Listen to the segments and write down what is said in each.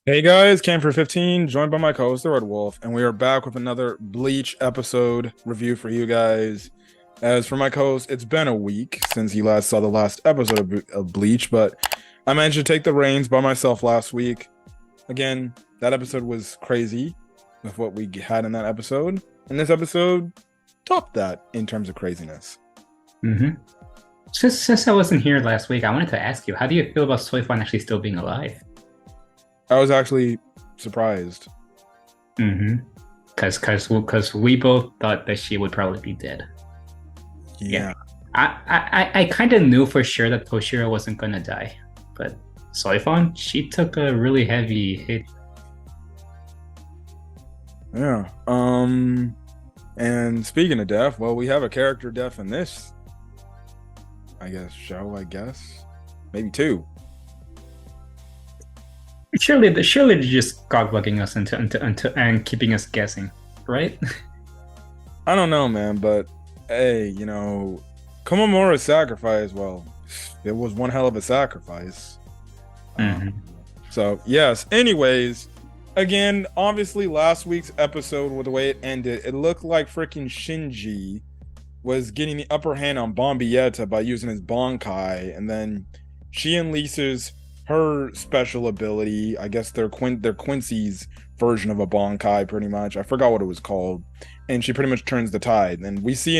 Hey guys, came for 15, joined by my co-host, the Red Wolf, and we are back with another Bleach episode review for you guys. As for my co-host, it's been a week since he last saw the last episode of Bleach, but I managed to take the reins by myself last week. Again, that episode was crazy with what we had in that episode, and this episode topped that in terms of craziness. Mm-hmm. Since I wasn't here last week, I wanted to ask you, how do you feel about Soifan actually still being alive? I was actually surprised. Mm-hmm. Because we both thought that she would probably be dead. Yeah. I kind of knew for sure that Toshiro wasn't gonna die, but Soifan, she took a really heavy hit. Yeah. And speaking of death, well, we have a character death in this, show, maybe two. Surely they're just cockblocking us into and keeping us guessing, right? I don't know, man, but hey, Komamura's sacrifice, well, it was one hell of a sacrifice. Mm-hmm. So, yes. Anyways, again, obviously, last week's episode, with the way it ended, it looked like freaking Shinji was getting the upper hand on Bombietta by using his Bankai, and then she unleashes her special ability. I guess they're Quincy's version of a Bankai, pretty much. I forgot what it was called. And she pretty much turns the tide. And we see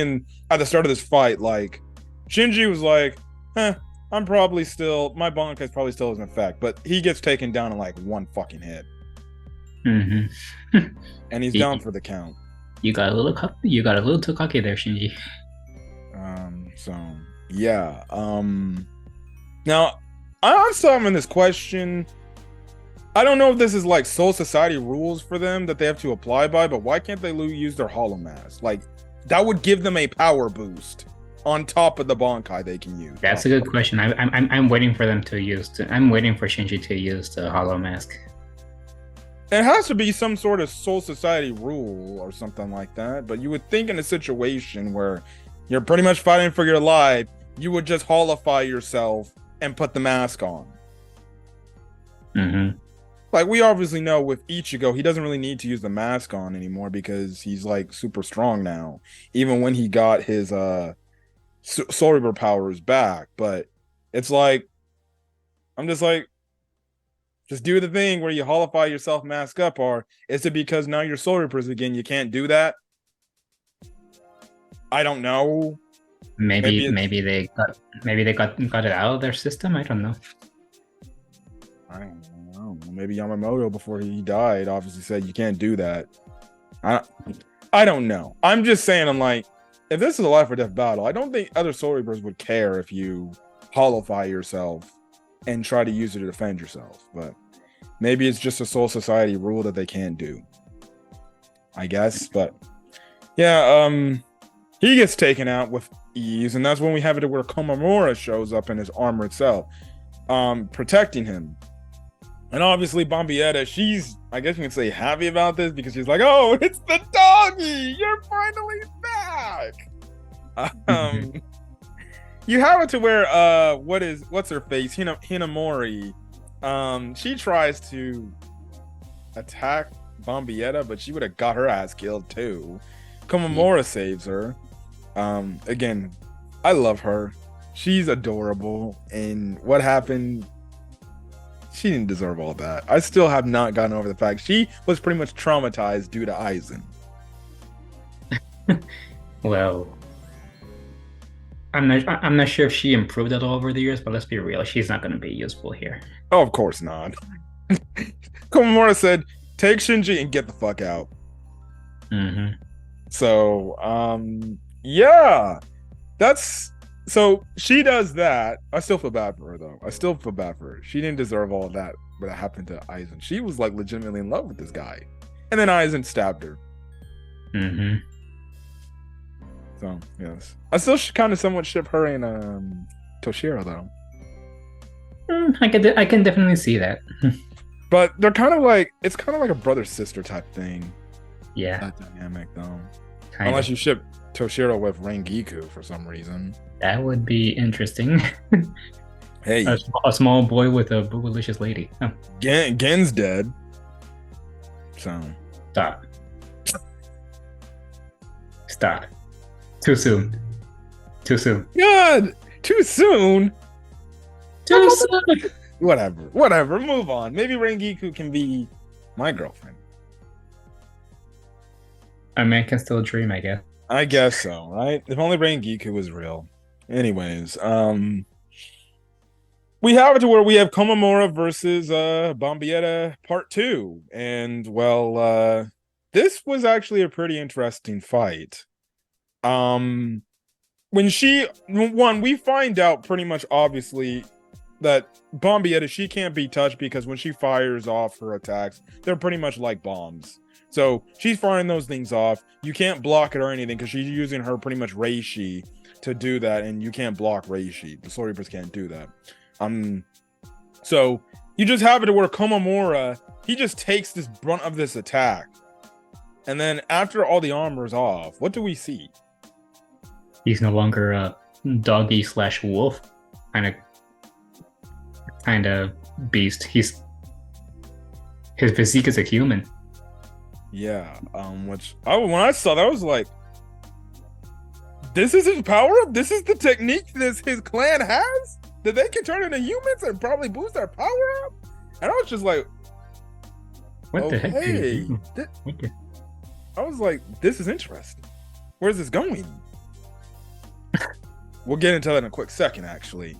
at the start of this fight, like, Shinji was like, my Bankai's probably still in effect. But he gets taken down in like one fucking hit. Mm-hmm. And he's down for the count. You got a little too cocky there, Shinji. So yeah. Now I'm still having this question. I don't know if this is like Soul Society rules for them that they have to apply by, but why can't they use their Hollow Mask? Like, that would give them a power boost on top of the Bankai they can use. That's a good question. I'm waiting for them to use. I'm waiting for Shinji to use the Hollow Mask. It has to be some sort of Soul Society rule or something like that. But you would think in a situation where you're pretty much fighting for your life, you would just holify yourself and put the mask on. Mm-hmm. Like, we obviously know with Ichigo, he doesn't really need to use the mask on anymore because he's like super strong now. Even when he got his Soul Reaper powers back, but it's like, I'm just like, just do the thing where you holify yourself, mask up, or is it because now you're Soul Reapers again, you can't do that? I don't know. Maybe they got it out of their system. I don't know. I don't know. Maybe Yamamoto, before he died, obviously said you can't do that. I don't know. I'm just saying, I'm like, if this is a life or death battle, I don't think other Soul Reapers would care if you holify yourself and try to use it to defend yourself. But maybe it's just a Soul Society rule that they can't do, I guess. But yeah, he gets taken out with ease, and that's when we have it where Komamura shows up in his armor itself, protecting him. And obviously Bombietta, she's, I guess you can say, happy about this because she's like, oh, it's the doggy, you're finally back. You have it to where what's her face, Hinamori, she tries to attack Bombietta, but she would have got her ass killed too. Komamura saves her. Again, I love her. She's adorable, and what happened, she didn't deserve all that. I still have not gotten over the fact she was pretty much traumatized due to Aizen. Well, I'm not sure if she improved at all over the years, but let's be real, she's not going to be useful here. Oh, of course not. Komamura said, take Shinji and get the fuck out. Mm-hmm. So, yeah, so she does that. I still feel bad for her, though. I still feel bad for her. She didn't deserve all of that, but it happened to Aizen. She was like legitimately in love with this guy, and then Aizen stabbed her. Mm-hmm. So yes, I still kind of somewhat ship her and Toshiro, though. I can definitely see that. But they're kind of like, it's kind of like a brother sister type thing. Yeah, that dynamic though. Unless you ship Toshiro with Rengiku for some reason. That would be interesting. Hey, A small boy with a boobylicious lady. Oh, Gen's dead. So stop. Stop. Too soon. Too soon. God, too soon. Too soon. Whatever. Move on. Maybe Rengiku can be my girlfriend. A man can still dream, I guess. I guess so, right? If only Rengiku was real. Anyways, we have it to where we have Komamura versus Bombietta Part 2. And well, this was actually a pretty interesting fight. When we find out pretty much obviously that Bombietta, she can't be touched because when she fires off her attacks, they're pretty much like bombs. So she's firing those things off. You can't block it or anything because she's using her pretty much Reishi to do that, and you can't block Reishi. The Soul Reapers can't do that. So you just have it to where Komamura, he just takes this brunt of this attack. And then after all the armor's off, what do we see? He's no longer a doggy / wolf kind of beast. His physique is a human. Yeah, when I saw that, I was like, this is his power up? This is the technique his clan has? That they can turn into humans and probably boost their power up? And I was just like, What the heck? I was like, this is interesting. Where's this going? We'll get into that in a quick second, actually.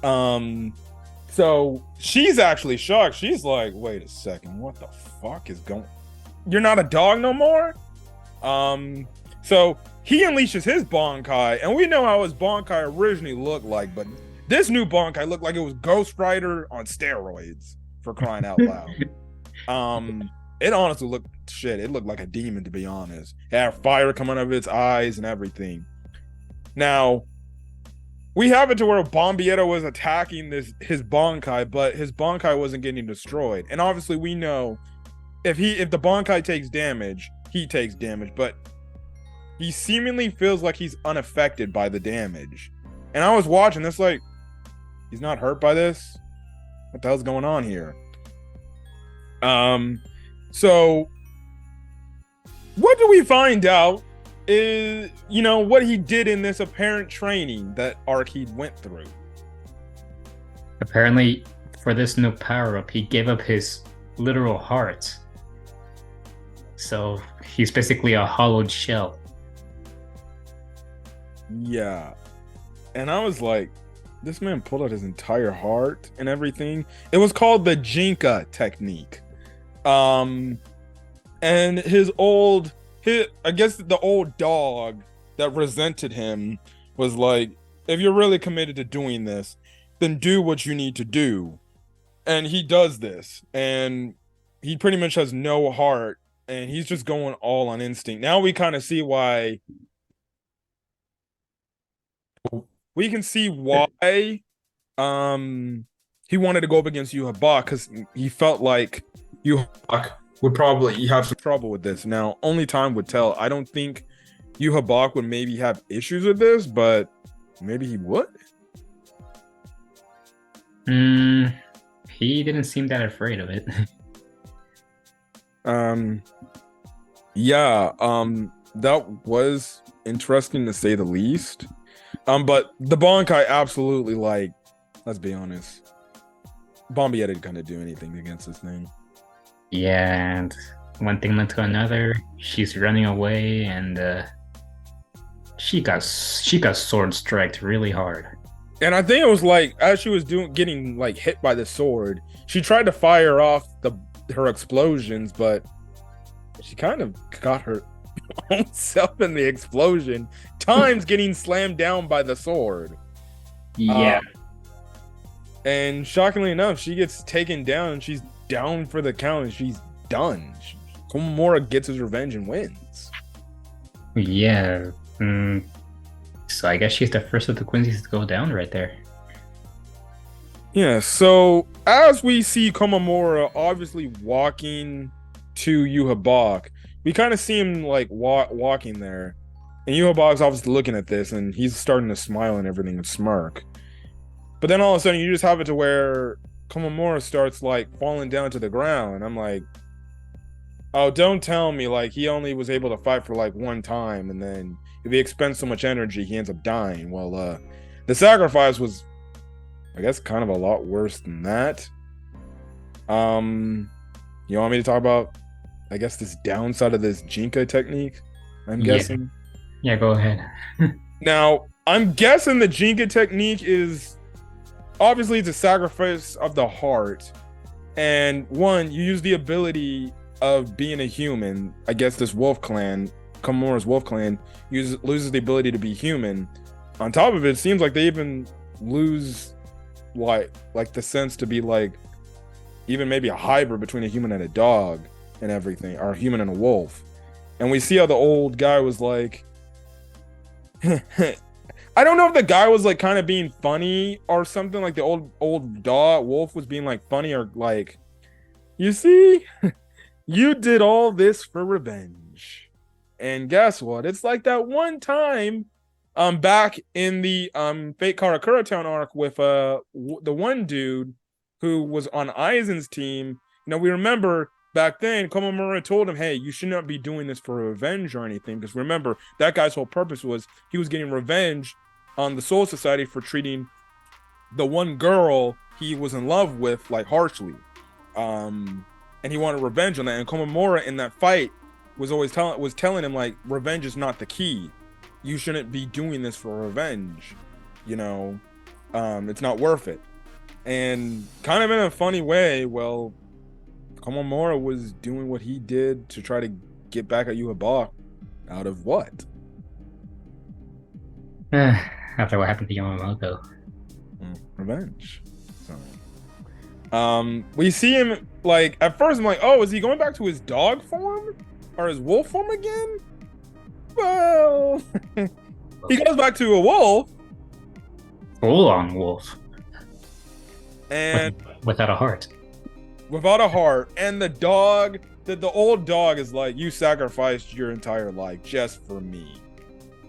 So she's actually shocked. She's like, wait a second, what the fuck is going? You're not a dog no more? So he unleashes his Bankai, and we know how his Bankai originally looked like, but this new Bankai looked like it was Ghost Rider on steroids, for crying out loud. It honestly looked shit. It looked like a demon, to be honest. It had fire coming out of its eyes and everything. Now, we have it to where Bombietta was attacking his Bankai, but his Bankai wasn't getting destroyed. And obviously we know if the Bankai takes damage, he takes damage, but he seemingly feels like he's unaffected by the damage. And I was watching this like, he's not hurt by this? What the hell's going on here? So what do we find out is, what he did in this apparent training that arc he went through. Apparently, for this new power-up, he gave up his literal heart. So he's basically a hollowed shell. Yeah. And I was like, this man pulled out his entire heart and everything. It was called the Jinka technique. And I guess the old dog that resented him was like, if you're really committed to doing this, then do what you need to do. And he does this, and he pretty much has no heart, and he's just going all on instinct. Now we kind of see why. We can see why he wanted to go up against Yuhabak, because he felt like Yuhabak would probably have some trouble with this. Now, only time would tell. I don't think Yuhabak would maybe have issues with this, but maybe he would. He didn't seem that afraid of it. Yeah, that was interesting to say the least. But the Bankai absolutely, like, let's be honest, Bombietta couldn't do anything against this thing. Yeah, and one thing led to another. She's running away, and she got sword striked really hard. And I think it was like as she was getting like hit by the sword, she tried to fire off her explosions, but she kind of got her own self in the explosion. Times getting slammed down by the sword. Yeah. And shockingly enough, she gets taken down, and she's down for the count, and she's done. Komamura gets his revenge and wins. Yeah. So I guess she's the first of the Quincy's to go down right there. Yeah, so as we see Komamura obviously walking to Yuhabak, we kind of see him like walking there. And Yuhabak's obviously looking at this, and he's starting to smile and everything and smirk. But then all of a sudden you just have it to where Komamura starts like falling down to the ground. I'm like, oh, don't tell me like he only was able to fight for like one time, and then if he expends so much energy, he ends up dying. Well, the sacrifice was, I guess, kind of a lot worse than that. You want me to talk about, I guess, this downside of this Jinka technique? I'm guessing. Yeah, go ahead. Now, I'm guessing the Jinka technique is obviously it's a sacrifice of the heart. And one, you use the ability of being a human. I guess this wolf clan, Komamura's wolf clan, loses the ability to be human. On top of it, it seems like they even lose like the sense to be like even maybe a hybrid between a human and a dog and everything, or a human and a wolf. And we see how the old guy was like, I don't know if the guy was like kind of being funny or something, like the old dog wolf was being like funny, or like, you see, you did all this for revenge. And guess what? It's like that one time back in the Fate Karakura Town arc with the one dude who was on Aizen's team. You know, we remember back then Komamura told him, hey, you should not be doing this for revenge or anything, because remember that guy's whole purpose was he was getting revenge on the Soul Society for treating the one girl he was in love with like harshly, and he wanted revenge on that. And Komamura in that fight was always telling him like, revenge is not the key. You shouldn't be doing this for revenge. You know, it's not worth it. And kind of in a funny way, well, Komamura was doing what he did to try to get back at Yhwach out of what? After what happened to Yamamoto. Revenge. So, we see him like at first I'm like, oh, is he going back to his dog form or his wolf form again? Well, he goes back to a wolf. Full on wolf. And without a heart. Without a heart. And the dog, the old dog is like, you sacrificed your entire life just for me.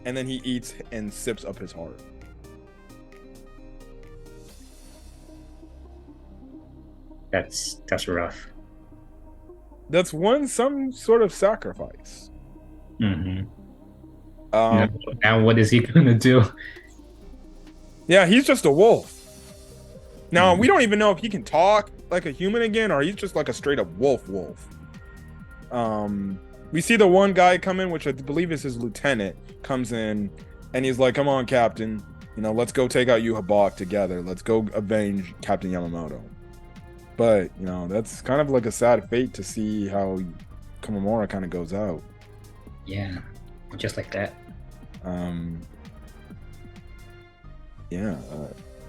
And then he eats and sips up his heart. That's rough. That's some sort of sacrifice. Mm-hmm. Now what is he gonna do? Yeah, he's just a wolf. Now, we don't even know if he can talk like a human again, or he's just like a straight up wolf. We see the one guy come in, which I believe is his lieutenant, comes in, and he's like, come on, Captain. You know, let's go take out Yhwach together. Let's go avenge Captain Yamamoto. But, you know, that's kind of like a sad fate to see how Komamura kind of goes out. Yeah, just like that. Yeah,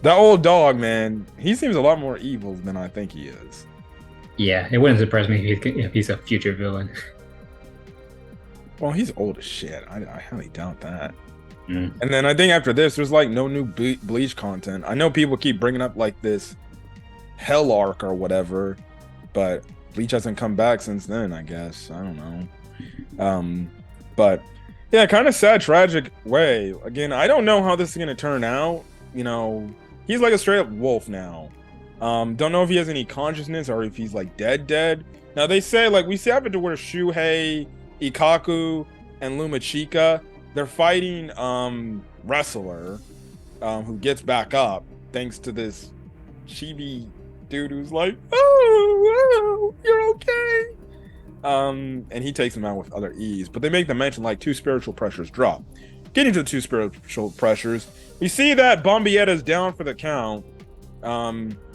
that old dog, man, he seems a lot more evil than I think he is. Yeah, it wouldn't surprise me if he's a future villain. Well, he's old as shit. I highly doubt that. Mm. And then I think after this, there's like no new Bleach content. I know people keep bringing up like this Hell arc or whatever, but Bleach hasn't come back since then, I guess. I don't know. But yeah, kind of sad, tragic way. Again, I don't know how this is going to turn out. You know, he's like a straight up wolf now. Don't know if he has any consciousness or if he's like dead. Now they say, like, we see happen to where Shuhei, Ikaku, and Lumachika, they're fighting Wrestler, who gets back up thanks to this chibi dude who's like, oh, you're okay. And he takes him out with other ease. But they make them mention like 2 spiritual pressures drop. Getting to the 2 spiritual pressures, we see that Bombietta's down for the count.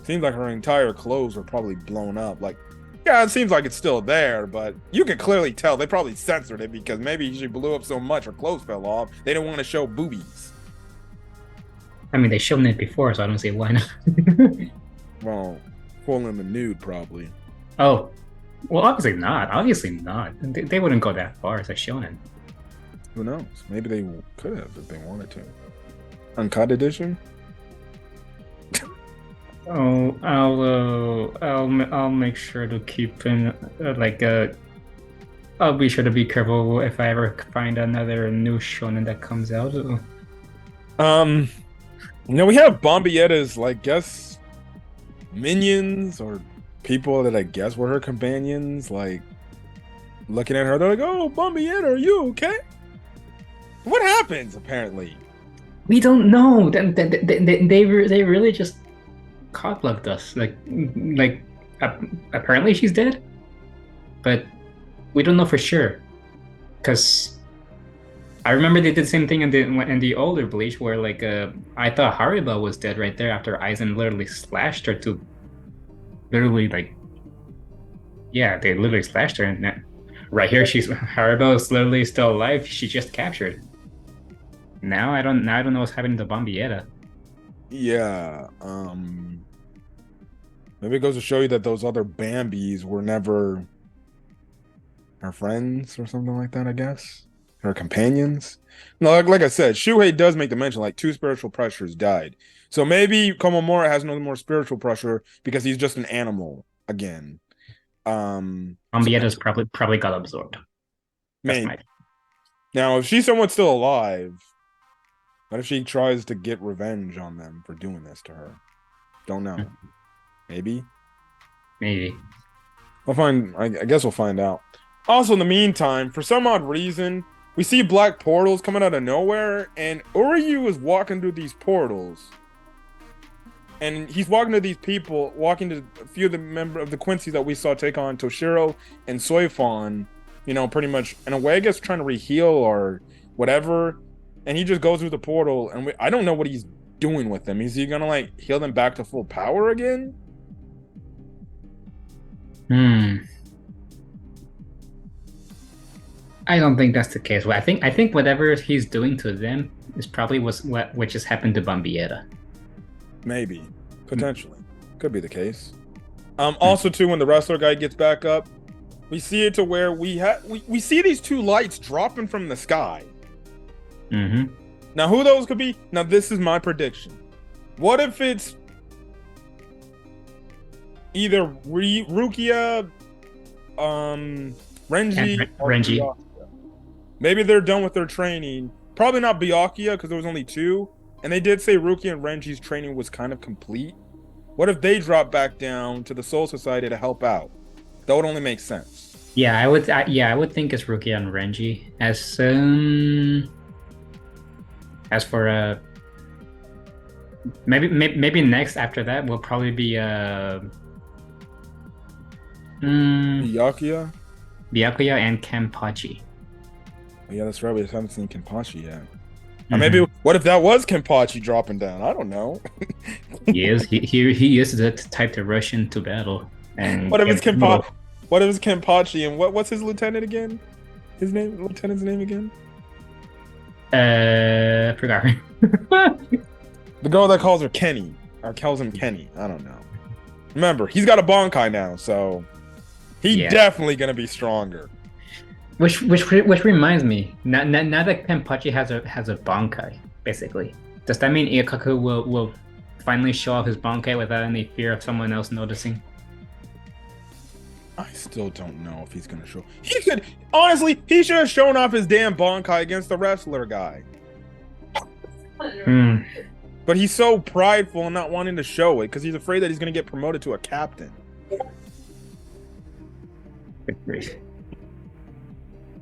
Seems like her entire clothes were probably blown up. Like, yeah, it seems like it's still there, but you can clearly tell they probably censored it because maybe she blew up so much her clothes fell off. They didn't want to show boobies. I mean, they've shown it before, so I don't see why not. Well, full in the nude, probably. Oh, well, obviously not. Obviously not. They wouldn't go that far as a shonen. Who knows? Maybe they could have if they wanted to. Uncut edition? Oh, I'll make sure to keep in I'll be sure to be careful if I ever find another new shonen that comes out. We have Bombietta's, like, guess minions or people that I guess were her companions, like looking at her. They're like, "Oh, Bombietta, are you okay?" What happens? Apparently, We don't know. They really just cockblocked us. Like apparently she's dead, but we don't know for sure. Because I remember they did the same thing in the older Bleach, where like I thought Haribo was dead right there after Aizen literally slashed her to literally like yeah, they literally slashed her, and right here she's Haribo is literally still alive. She just captured. Now I don't know what's happening to Bombietta. yeah. Maybe it goes to show you that those other Bambis were never her friends or something like that. I guess her companions. No, like I said, Shuhei does make the mention like two spiritual pressures died. So maybe Komamura has no more spiritual pressure because he's just an animal again. So Bombietta's probably got absorbed. That's maybe my now if she's someone still alive, what if she tries to get revenge on them for doing this to her? Don't know. Maybe. maybe. We'll find. I guess we'll find out. Also, in the meantime, for some odd reason, we see black portals coming out of nowhere, and Uryu is walking through these portals, and he's walking to these people, walking to a few of the member of the Quincy's that we saw take on Toshiro and Soifon. Pretty much in a way, I guess trying to reheal or whatever. And he just goes through the portal, and I don't know what he's doing with them. Is he gonna like heal them back to full power again? Hmm. I don't think that's the case. Well, I think whatever he's doing to them is probably what just happened to Bombietta. Maybe, potentially, could be the case. Also too, when the wrestler guy gets back up, we see it to where we see these two lights dropping from the sky. Mm-hmm. Now, who those could be? Now, this is my prediction. What if it's either Rukia, Renji, or Renji. Byakuya? Maybe they're done with their training. Probably not Byakuya because there was only two, and they did say Rukia and Renji's training was kind of complete. What if they drop back down to the Soul Society to help out? That would only make sense. Yeah, I would think it's Rukia and Renji. As for maybe next after that will probably be Byakuya? Byakuya and Kenpachi. Oh, yeah, that's right. We haven't seen Kenpachi yet. Or maybe what if that was Kenpachi dropping down? I don't know. He is the type to rush into battle. And What if it's Kenpachi? What if it's Kenpachi and what's his lieutenant again? Lieutenant's name again? Forgot. The girl that calls her Kenny or calls him Kenny. I don't know. Remember, he's got a Bankai now, so he's definitely gonna be stronger. Which reminds me, now that Kenpachi has a Bankai, basically, does that mean Ikaku will finally show off his Bankai without any fear of someone else noticing? I still don't know if he's gonna show. He should honestly. He should have shown off his damn Bankai against the wrestler guy. But he's so prideful and not wanting to show it because he's afraid that he's gonna get promoted to a captain.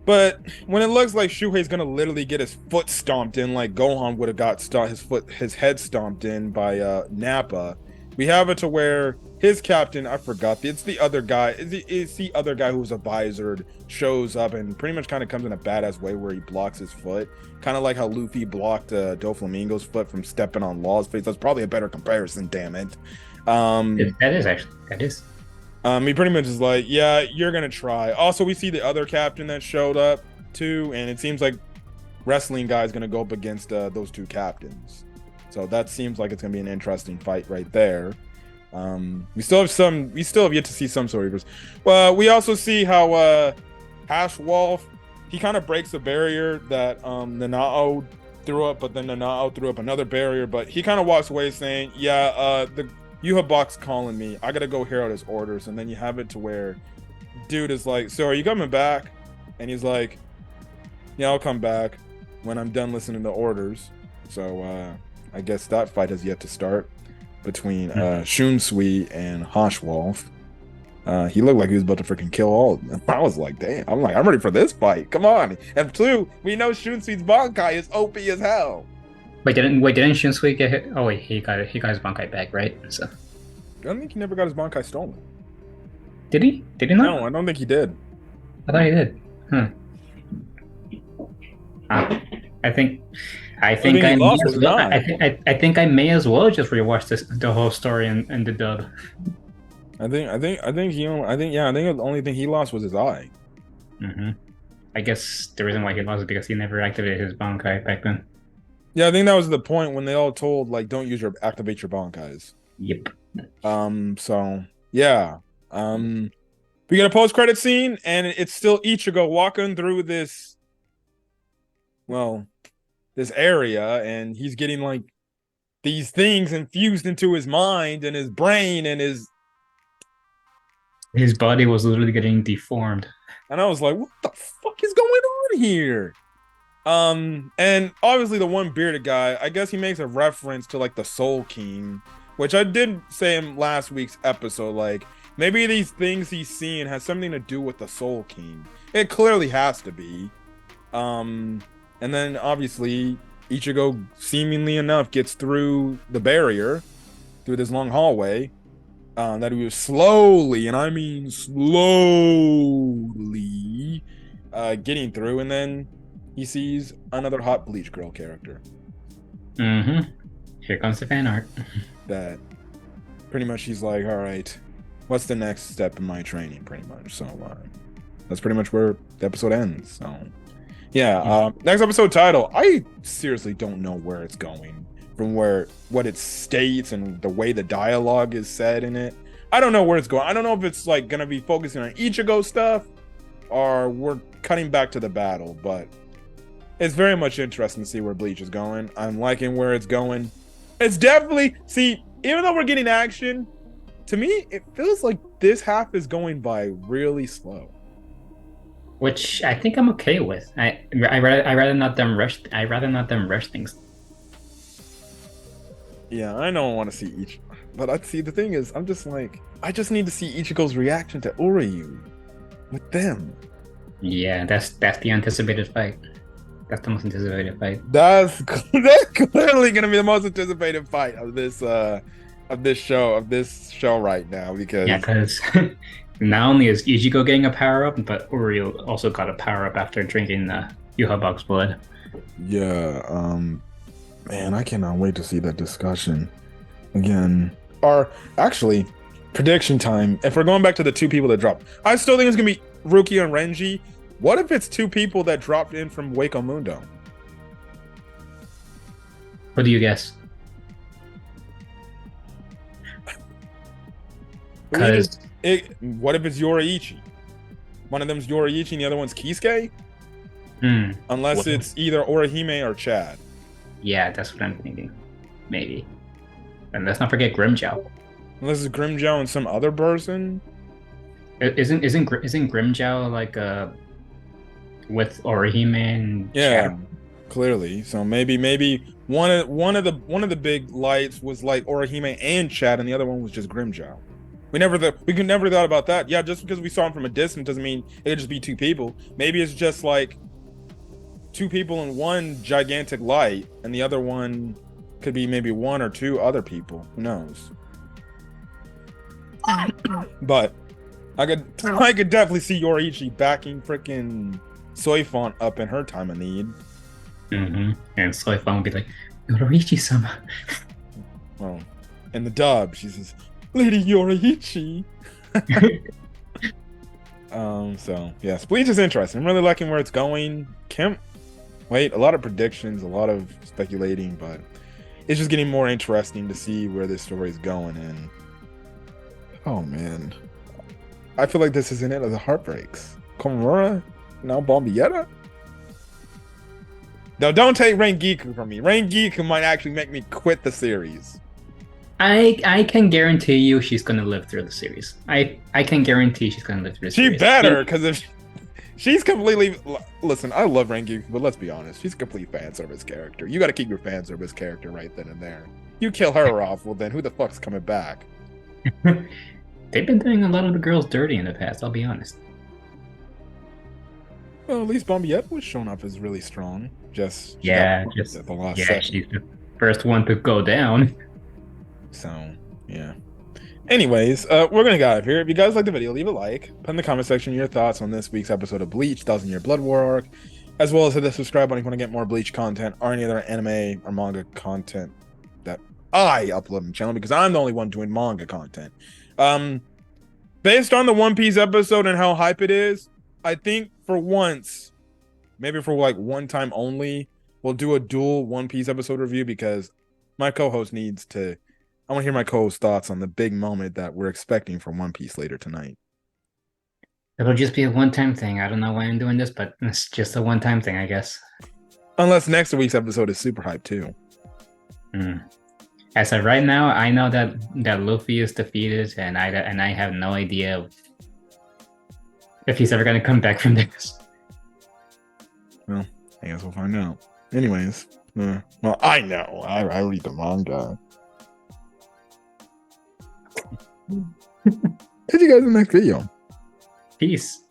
But when it looks like Shuhei's gonna literally get his foot stomped in, like Gohan would have got his head stomped in by Nappa, we have it to where his captain, I forgot, it's the other guy, it's the other guy who's a visored, shows up and pretty much kind of comes in a badass way where he blocks his foot, kind of like how Luffy blocked Doflamingo's foot from stepping on Law's face. That's probably a better comparison, damn it. That is. He pretty much is like, yeah, you're gonna try. Also, we see the other captain that showed up too, and it seems like wrestling guy's gonna go up against those two captains. So that seems like it's gonna be an interesting fight right there. We still have yet to see some sort of. Well, we also see how Hashwolf, he kind of breaks the barrier that Nanao threw up, but then Nanao threw up another barrier. But he kind of walks away saying, "Yeah, the Yuha calling me. I gotta go hear out his orders." And then you have it to where dude is like, "So are you coming back?" And he's like, "Yeah, I'll come back when I'm done listening to orders." So I guess that fight has yet to start between Shunsui and Hoshwolf. He looked like he was about to freaking kill all of them. I was like, damn. I'm ready for this fight. Come on. And two, we know Shunsui's Bankai is OP as hell. Didn't Shunsui get hit? Oh wait, he got his Bankai back, right? So I don't think he never got his Bankai stolen. did he? Did he not? No, I don't think he did. I thought he did. I think I think I may as well just rewatch the whole story and the dub. I think the only thing he lost was his eye. I guess the reason why he lost is because he never activated his Bankai back then. Yeah, I think that was the point when they all told like don't activate your Bankais. Yep. So yeah. We get a post-credit scene and it's still Ichigo walking through this area, and he's getting like these things infused into his mind and his brain, and his body was literally getting deformed. And I was like, what the fuck is going on here? And obviously the one bearded guy, I guess he makes a reference to like the Soul King, which I did say in last week's episode, like maybe these things he's seeing has something to do with the Soul King. It clearly has to be. And then obviously Ichigo, seemingly enough, gets through the barrier, through this long hallway, that he was slowly, and I mean slowly, getting through, and then he sees another hot Bleach girl character. Here comes the fan art. That pretty much he's like, all right, what's the next step in my training, pretty much. So that's pretty much where the episode ends. So yeah, next episode title, I seriously don't know where it's going from what it states and the way the dialogue is said in it. I don't know where it's going. I don't know if it's like gonna be focusing on Ichigo stuff or we're cutting back to the battle, but it's very much interesting to see where Bleach is going. I'm liking where it's going. It's definitely, see, even though we're getting action, to me, it feels like this half is going by really slow. Which I think I'm okay with. I rather not them rush things. Yeah, I don't want to see Ichigo, but the thing is, I'm just like, I just need to see Ichigo's reaction to Uryu with them. Yeah, that's the anticipated fight. That's the most anticipated fight. That's clearly gonna be the most anticipated fight of this show right now, because not only is Ichigo getting a power up, but Uryu also got a power up after drinking the Yuhabok's blood. Yeah, man, I cannot wait to see that discussion again. Or actually, prediction time. If we're going back to the two people that dropped, I still think it's gonna be Rukia and Renji. What if it's two people that dropped in from Waco Mundo? What do you guess? Because what if it's Yoraichi? One of them's Yoraichi and the other one's Kisuke? Unless it's either Orihime or Chad. Yeah, that's what I'm thinking. Maybe. And let's not forget Grimmjow. Unless it's Grimmjow and some other person. Isn't Grimmjow like with Orihime and Chad? Clearly. So maybe one of the big lights was like Orihime and Chad, and the other one was just Grimmjow. We never thought about that. Yeah, just because we saw him from a distance doesn't mean it could just be two people. Maybe it's just like two people in one gigantic light, and the other one could be maybe one or two other people. Who knows? But I could definitely see Yoraichi backing freaking Soifont up in her time of need. And Soifont would be like, Yoraichi-sama. Well, in the dub, she says, Lady Yoraichi. So yes, Bleach is interesting. I'm really liking where it's going. A lot of predictions, a lot of speculating, but it's just getting more interesting to see where this story is going. And oh man, I feel like this isn't it of the heartbreaks. Komamura, now Bombietta. Now don't take Rengiku from me. Rengiku might actually make me quit the series. I can guarantee you she's gonna live through the series. I can guarantee she's gonna live through the series. She better, because She's completely. Listen, I love Rengoku, but let's be honest. She's a complete fan service character. You got to keep your fan service character right then and there. You kill her off, well then who the fuck's coming back? They've been doing a lot of the girls dirty in the past, I'll be honest. Well, at least Bombiette was shown up as really strong. Just Yeah, at the last yeah, second. she's the first one to go down. So yeah. Anyways, we're gonna get out of here. If you guys like the video, leave a like. Put in the comment section your thoughts on this week's episode of Bleach, 1000 Year Blood War arc, as well as hit the subscribe button if you want to get more Bleach content or any other anime or manga content that I upload on the channel, because I'm the only one doing manga content. Based on the One Piece episode and how hype it is, I think for once, maybe for like one time only, we'll do a dual One Piece episode review, because my co-host needs to. I want to hear my co-host thoughts on the big moment that we're expecting from One Piece later tonight. It'll just be a one-time thing. I don't know why I'm doing this, but it's just a one-time thing, I guess. Unless next week's episode is super hype too. As of right now, I know that Luffy is defeated, and I have no idea if he's ever gonna come back from this. Well, I guess we'll find out. Anyways, well, I know. I read the manga. Catch you guys in the next video. Peace.